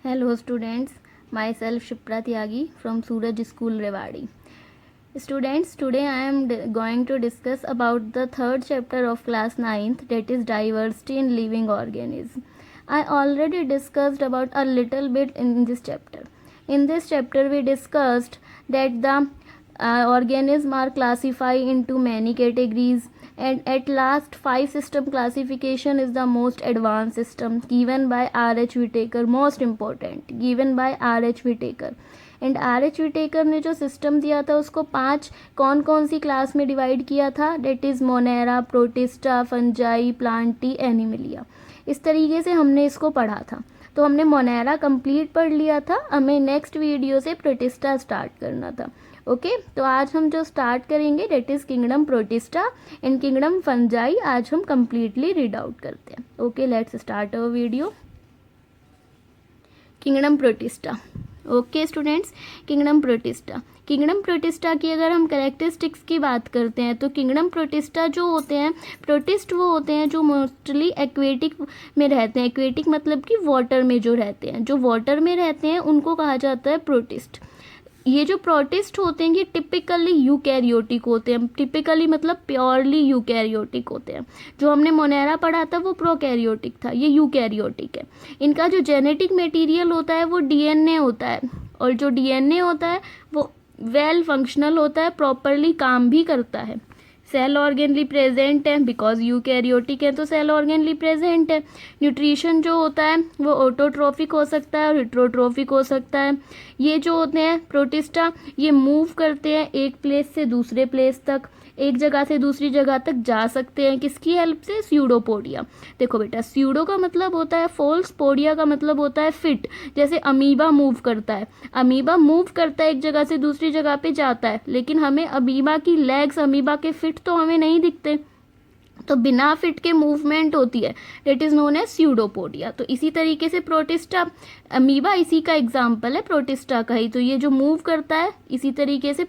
Hello students, myself Shipra Tyagi from Suraj School Rewari. Students, today I am going to discuss about the third chapter of class 9th, that is diversity in living organisms. I already discussed about a little bit in this chapter. In this chapter we discussed that the organisms are classified into many categories, and at last 5 system classification is the most advanced system given by R.H. Whittaker, most important, given by R.H. Whittaker. And R.H. Whittaker ने जो system दिया था उसको 5 कौन कौन सी class में divide किया था, that is Monera, protista, fungi, Plantae, Animalia. इस तरीके से हमने इसको पढ़ा था. तो हमने मोनेरा कंप्लीट पढ़ लिया था, हमें नेक्स्ट वीडियो से प्रोटिस्टा स्टार्ट करना था. ओके तो आज हम जो स्टार्ट करेंगे that is kingdom protista and kingdom fungi. आज हम कंप्लीटली रीड आउट करते हैं. Okay let's start our video. Kingdom protista. Okay students, kingdom protista की अगर हम कैरेक्टरिस्टिक्स की बात करते हैं तो किंगडम प्रोटिस्टा जो होते हैं, प्रोटिस्ट वो होते हैं जो मोस्टली एक्वेटिक में रहते हैं. एक्वेटिक मतलब कि वाटर में जो रहते हैं, जो वाटर में रहते हैं उनको कहा जाता है प्रोटिस्ट. ये जो प्रोटिस्ट होते हैं ये टिपिकली यूकैरियोटिक होते हैं. टिपिकली मतलब प्योरली यूकैरियोटिक होते हैं. जो हमने मोनेरा पढ़ा था वो प्रोकैरियोटिक था, ये यूकैरियोटिक है. इनका जो जेनेटिक मटेरियल होता है वो डीएनए होता है, और जो डीएनए होता है वो वेल फंक्शनल होता है, प्रॉपरली काम भी करता है. सेल ऑर्गेनली प्रेजेंट है, बिकॉज यूकैरियोटिक है तो सेल ऑर्गेनली प्रेजेंट है. न्यूट्रिशन जो होता है वो ऑटोट्रोफिक हो सकता है और हिट्रोट्रोफिक हो सकता है. ये जो होते हैं प्रोटिस्टा ये मूव करते हैं एक प्लेस से दूसरे प्लेस तक, एक जगह से दूसरी जगह तक जा सकते हैं. किसकी हेल्प से? स्यूडोपोडिया. देखो बेटा, स्यूडो का मतलब होता है फॉल्स, पोडिया का मतलब होता है फिट. जैसे अमीबा मूव करता है, अमीबा मूव करता है एक जगह से दूसरी जगह पे जाता है, लेकिन हमें अमीबा की लेग्स, अमीबा के फिट तो हमें नहीं दिखते, तो बिना फिट के मूवमेंट होती है, that is known as pseudopodia. तो इसी तरीके से प्रोटिस्टा, अमीबा इसी का एग्जाम्पल है प्रोटिस्टा का ही. तो ये जो मूव करता है इसी तरीके से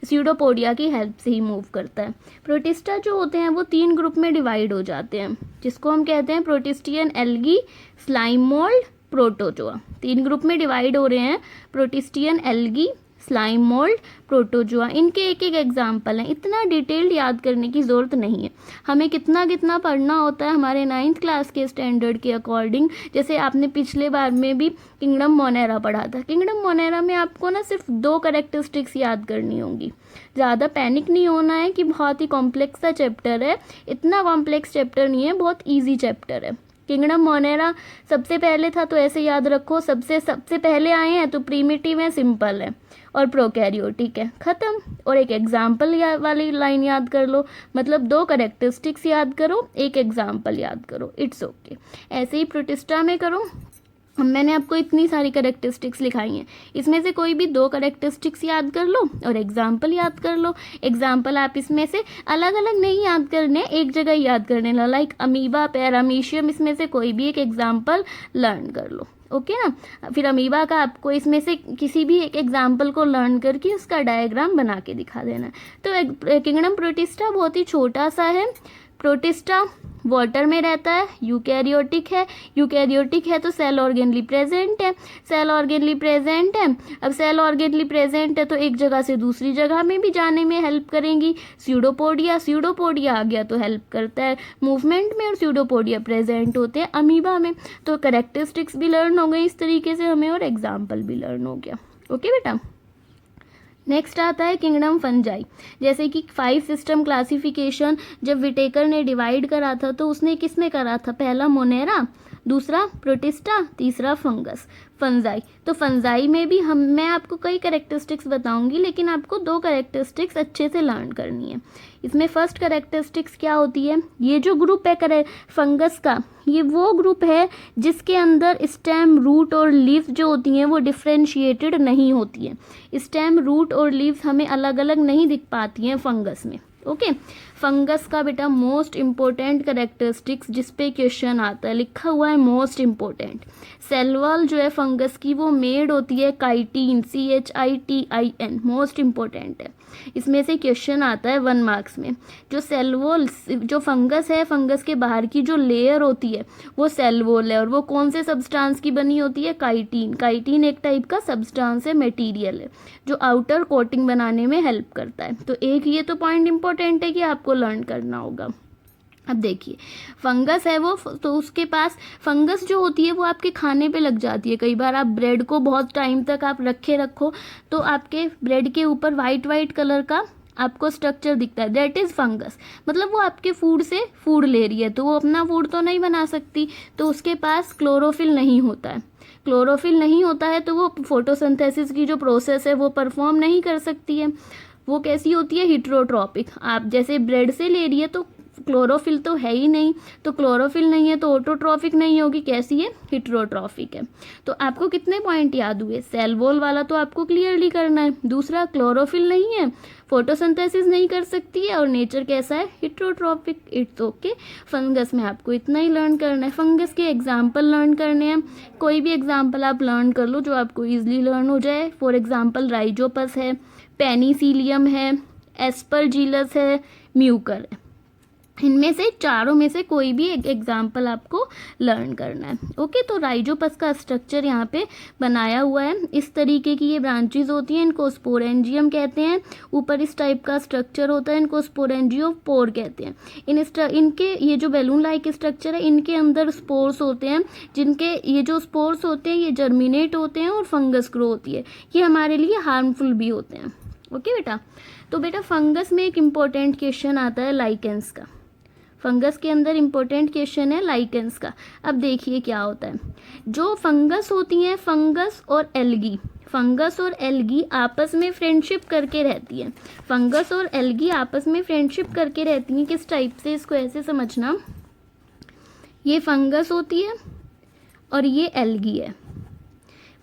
स्यूडोपोडिया की हेल्प से ही मूव करता है. प्रोटिस्टा जो होते हैं वो 3 ग्रुप में डिवाइड हो जाते हैं, जिसको हम कहते हैं प्रोटिस्टियन, algae, slime mould, protozoa. 3 group में डिवाइड हो रहे हैं, प्रोटिस्टियन, एल्गी, स्लाइम मोल्ड, प्रोटोजोआ. इनके एक एक एग्जाम्पल हैं, इतना डिटेल्ड याद करने की ज़रूरत नहीं है. हमें कितना कितना पढ़ना होता है हमारे 9th क्लास के स्टैंडर्ड के अकॉर्डिंग. जैसे आपने पिछले बार में भी किंगडम मोनेरा पढ़ा था. किंगडम मोनेरा में आपको ना सिर्फ 2 कैरेक्टरिस्टिक्स याद करनी होंगी. ज़्यादा पैनिक नहीं होना है कि बहुत ही कॉम्प्लेक्स सा चैप्टर है. इतना कॉम्प्लेक्स चैप्टर नहीं है, बहुत ईजी चैप्टर है. किंगडम मोनेरा सबसे पहले था तो ऐसे याद रखो, सबसे पहले आए हैं तो प्रीमिटिव है, सिंपल है और प्रोकैरियोटिक है, ख़त्म. और एक एग्जाम्पल वाली लाइन याद कर लो, मतलब 2 कैरेक्टरिस्टिक्स याद करो, एक एग्जाम्पल याद करो, इट्स ओके. ऐसे ही प्रोटिस्टा में करो. मैंने आपको इतनी सारी कैरेक्टरिस्टिक्स लिखाई हैं, इसमें से कोई भी 2 कैरेक्टरिस्टिक्स याद कर लो और एग्जाम्पल याद कर लो. एग्जाम्पल आप इसमें से अलग अलग नहीं याद करने, एक जगह याद करने ला, लाइक अमीबा, पैरामीशियम, इसमें से कोई भी एक एग्जाम्पल लर्न कर लो. ओके ना. फिर अमीबा का आपको इसमें से किसी भी एक एग्जाम्पल को लर्न करके उसका डायग्राम बना के दिखा देना है. तो किंगडम प्रोटिस्टा बहुत ही छोटा सा है. प्रोटिस्टा वाटर में रहता है, यूकैरियोटिक है तो सेल ऑर्गेनली प्रेजेंट है. अब सेल ऑर्गेनली प्रेजेंट है तो एक जगह से दूसरी जगह में भी जाने में हेल्प करेंगी. स्यूडोपोडिया आ गया तो हेल्प करता है मूवमेंट में, और स्यूडोपोडिया प्रेजेंट होते हैं अमीबा में. तो कैरेक्टरिस्टिक्स भी लर्न हो गई इस तरीके से हमें, और एग्जाम्पल भी लर्न हो गया. ओके बेटा. नेक्स्ट आता है किंगडम फंजाई. जैसे कि 5 सिस्टम क्लासिफिकेशन जब विटेकर ने डिवाइड करा था तो उसने किस में करा था? पहला मोनेरा, दूसरा प्रोटिस्टा, तीसरा फंजाई. तो फंजाई में भी मैं आपको कई कैरेक्टरिस्टिक्स बताऊंगी, लेकिन आपको 2 कैरेक्टरिस्टिक्स अच्छे से लर्न करनी है. इसमें फर्स्ट कैरेक्टरिस्टिक्स क्या होती है? ये जो ग्रुप है फंगस का, ये वो ग्रुप है जिसके अंदर स्टेम, रूट और लीव्स जो होती हैं वो डिफ्रेंशिएटेड नहीं होती हैं. स्टेम, रूट और लीव्स हमें अलग अलग नहीं दिख पाती हैं फंगस में. ओके. फंगस का बेटा मोस्ट इम्पोर्टेंट कैरेक्टरिस्टिक्स जिस पे क्वेश्चन आता है, लिखा हुआ है मोस्ट इम्पोर्टेंट. सेल वॉल जो है फंगस की वो मेड होती है काइटिन, CHITIN, मोस्ट इम्पोर्टेंट है. इसमें से क्वेश्चन आता है 1 मार्क्स में। जो सेल वॉल, जो फंगस है, फंगस के बाहर की जो लेयर होती है वो सेल वॉल है, और वो कौन से सब्सटेंस की बनी होती है? काइटिन। काइटिन एक टाइप का सब्सटेंस है, मटेरियल है, जो आउटर कोटिंग बनाने में हेल्प करता है। तो एक ये तो पॉइंट इंपॉर्टेंट है कि आपको लर्न करना होगा। अब देखिए, फंगस है वो, तो उसके पास फंगस जो होती है वो आपके खाने पे लग जाती है। कई बार आप ब्रेड को बहुत टाइम तक आप रखो तो आपके ब्रेड के ऊपर वाइट कलर का आपको स्ट्रक्चर दिखता है, दैट इज़ फंगस। मतलब वो आपके फूड से फूड ले रही है, तो वो अपना फूड तो नहीं बना सकती, तो उसके पास क्लोरोफिल नहीं होता है। क्लोरोफिल नहीं होता है तो वो फोटोसिंथेसिस की जो प्रोसेस है वो परफॉर्म नहीं कर सकती है। वो कैसी होती है? हिट्रोट्रॉपिक। आप जैसे ब्रेड से ले रही है तो क्लोरोफिल तो है ही नहीं, तो क्लोरोफिल नहीं है तो ऑटोट्रॉफिक नहीं होगी, कैसी है? हिट्रोट्रॉफिक है। तो आपको कितने पॉइंट याद हुए? सेल वॉल वाला तो आपको क्लियरली करना है, दूसरा क्लोरोफिल नहीं है, फोटोसिंथेसिस नहीं कर सकती है, और नेचर कैसा है? हिट्रोट्रॉपिक। It's okay. फंगस में आपको इतना ही लर्न करना है। फंगस के एग्जाम्पल लर्न करने हैं, कोई भी एग्जाम्पल आप लर्न कर लो जो आपको ईजिली लर्न हो जाए। फॉर एग्जाम्पल राइजोपस है, पेनिसिलियम है, एस्परजिलस है, म्यूकर है। इनमें से चारों में से कोई भी एक एग्जाम्पल आपको लर्न करना है। ओके, तो राइजोपस का स्ट्रक्चर यहाँ पे बनाया हुआ है। इस तरीके की ये ब्रांचेज होती हैं, इनको स्पोरेंजियम कहते हैं। ऊपर इस टाइप का स्ट्रक्चर होता है, इनको स्पोरेंजियोपोर कहते हैं। इनके ये जो बैलून लाइक स्ट्रक्चर है, इनके अंदर स्पोर्स होते हैं, जिनके ये जो स्पोर्स होते हैं ये जर्मिनेट होते हैं और फंगस ग्रो होती है। ये हमारे लिए हार्मफुल भी होते हैं। ओके बेटा, तो बेटा फंगस में एक इम्पोर्टेंट क्वेश्चन आता है लाइकेंस का। फंगस के अंदर इम्पोर्टेंट क्वेश्चन है लाइकेंस का। अब देखिए क्या होता है, जो फंगस होती हैं, फंगस और एल्गी, फंगस और एल्गी आपस में फ्रेंडशिप करके रहती है। फंगस और एल्गी आपस में फ्रेंडशिप करके रहती हैं। किस टाइप से? इसको ऐसे समझना, ये फंगस होती है और ये एल्गी है।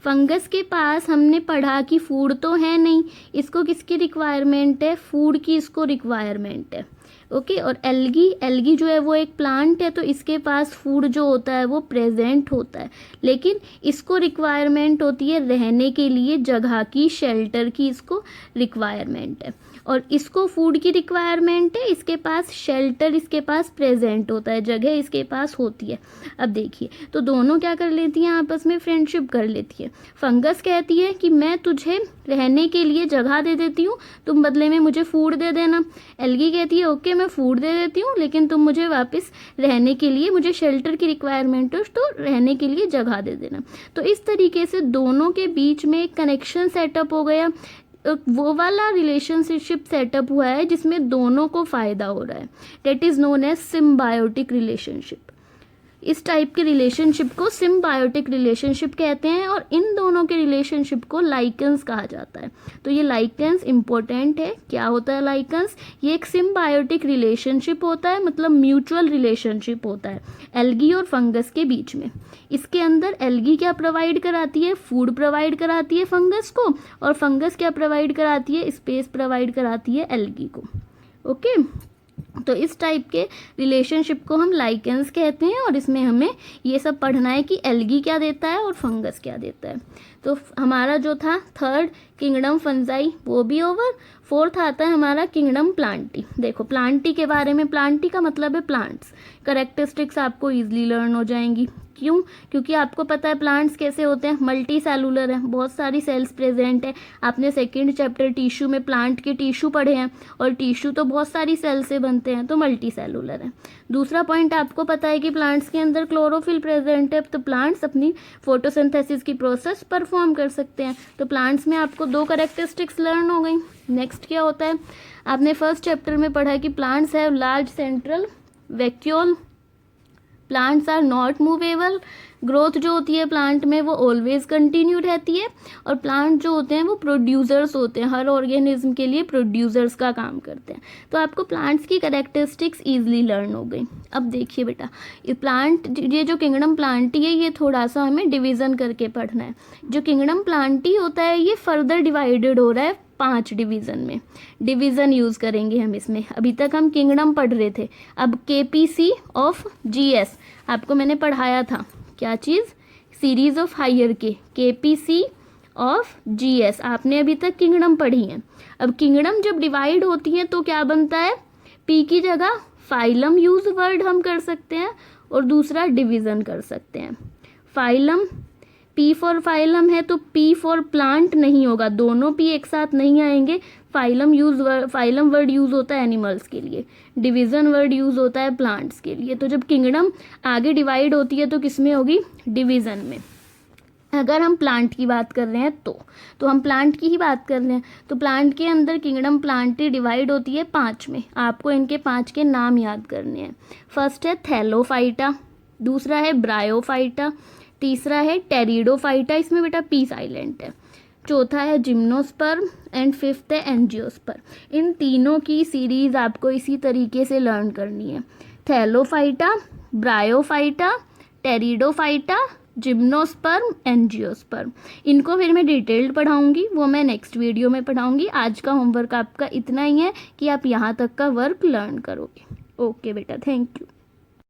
फंगस के पास हमने पढ़ा कि फूड तो है नहीं, इसको किसकी रिक्वायरमेंट है? फूड की इसको रिक्वायरमेंट है। ओके, और एल्गी जो है वो एक प्लांट है, तो इसके पास फूड जो होता है वो प्रेजेंट होता है, लेकिन इसको रिक्वायरमेंट होती है रहने के लिए जगह की, शेल्टर की इसको रिक्वायरमेंट है। और इसको फूड की रिक्वायरमेंट है, इसके पास शेल्टर, इसके पास प्रेजेंट होता है, जगह इसके पास होती है। अब देखिए, तो दोनों क्या कर लेती हैं? आपस में फ्रेंडशिप कर लेती है। फंगस कहती है कि मैं तुझे रहने के लिए जगह दे देती हूँ, तुम बदले में मुझे फूड दे देना। एल्गी कहती है ओके मैं फूड दे देती हूँ, लेकिन तुम मुझे वापस रहने के लिए, मुझे शेल्टर की रिक्वायरमेंट है तो रहने के लिए जगह दे देना। तो इस तरीके से दोनों के बीच में एक कनेक्शन सेटअप हो गया, वो वाला रिलेशनशिप सेटअप हुआ है जिसमें दोनों को फ़ायदा हो रहा है, that is known as symbiotic relationship. इस टाइप के रिलेशनशिप को सिम्बायोटिक रिलेशनशिप कहते हैं, और इन दोनों के रिलेशनशिप को लाइकेंस कहा जाता है। तो ये लाइकेंस इंपॉर्टेंट है। क्या होता है लाइकेंस? ये एक सिम्बायोटिक रिलेशनशिप होता है, मतलब म्यूचुअल रिलेशनशिप होता है एल्गी और फंगस के बीच में। इसके अंदर एल्गी क्या प्रोवाइड कराती है? फूड प्रोवाइड कराती है फंगस को, और फंगस क्या प्रोवाइड कराती है? स्पेस प्रोवाइड कराती है एल्गी को। ओके, तो इस टाइप के रिलेशनशिप को हम लाइकेंस कहते हैं, और इसमें हमें ये सब पढ़ना है कि एल्गी क्या देता है और फंगस क्या देता है। तो हमारा जो था थर्ड किंगडम फंजाई वो भी ओवर। फोर्थ आता है हमारा किंगडम प्लांटी। देखो प्लांटी के बारे में, प्लांटी का मतलब है प्लांट्स। करेक्टरिस्टिक्स आपको ईजिली लर्न हो जाएंगी। क्यों? क्योंकि आपको पता है प्लांट्स कैसे होते हैं, मल्टी सेलुलर है, बहुत सारी सेल्स प्रेजेंट है। आपने सेकंड चैप्टर टिश्यू में प्लांट के टिश्यू पढ़े हैं, और टिश्यू तो बहुत सारी सेल से बनते हैं, तो मल्टी सेलुलर है। दूसरा पॉइंट आपको पता है कि प्लांट्स के अंदर क्लोरोफिल प्रेजेंट है, तो प्लांट्स अपनी फोटोसिंथेसिस की प्रोसेस परफॉर्म कर सकते हैं। तो प्लांट्स में आपको दो करेक्टरिस्टिक्स लर्न हो गई। नेक्स्ट क्या होता है? आपने फर्स्ट चैप्टर में पढ़ा कि plants have large central vacuole, plants are not movable. Growth जो होती है प्लांट में वो ऑलवेज कंटिन्यू रहती है, और प्लांट जो होते हैं वो प्रोड्यूसर्स होते हैं, हर ऑर्गेनिज्म के लिए प्रोड्यूसर्स का काम करते हैं। तो आपको प्लांट्स की कैरेक्टरिस्टिक्स ईजिली लर्न हो गई। अब देखिए बेटा, ये जो किंगडम प्लांटी है ये थोड़ा सा हमें डिवीज़न करके पढ़ना है। जो किंगडम प्लांटी होता है ये फर्दर डिवाइडेड हो रहा है 5 डिवीज़न में। डिवीज़न यूज़ करेंगे हम इसमें। अभी तक हम किंगडम पढ़ रहे थे, अब KPC ऑफ GS आपको मैंने पढ़ाया था। क्या चीज़? Series of higher KPC of GS. आपने अभी तक किंगडम पढ़ी है। अब किंगडम जब डिवाइड होती है तो क्या बनता है, पी की जगह फाइलम यूज वर्ड हम कर सकते हैं और दूसरा डिवीज़न कर सकते हैं। फाइलम, पी फॉर फाइलम है तो पी फॉर प्लांट नहीं होगा, दोनों पी एक साथ नहीं आएंगे। फाइलम वर्ड यूज़ होता है एनिमल्स के लिए, डिवीज़न वर्ड यूज़ होता है प्लांट्स के लिए। तो जब किंगडम आगे डिवाइड होती है तो किस में होगी, डिवीज़न में। अगर हम प्लांट की बात कर रहे हैं तो हम प्लांट की ही बात कर रहे हैं। तो प्लांट के अंदर किंगडम प्लांटी डिवाइड होती है 5 में। आपको इनके 5 के नाम याद करने हैं। फर्स्ट है थैलोफाइटा, दूसरा है ब्रायोफाइटा, तीसरा है टेरिडोफाइटा, इसमें बेटा पी साइलेंट है, चौथा है जिम्नोस्पर्म एंड फिफ्थ है एंजियोस्पर्म। इन तीनों की सीरीज़ आपको इसी तरीके से लर्न करनी है। Thallophyta, bryophyta, pteridophyta, gymnosperm, angiosperm. इनको फिर मैं डिटेल्ड पढ़ाऊंगी, वो मैं नेक्स्ट वीडियो में पढ़ाऊंगी। आज का होमवर्क आपका इतना ही है कि आप यहाँ तक का वर्क लर्न करोगे। ओके बेटा, थैंक यू।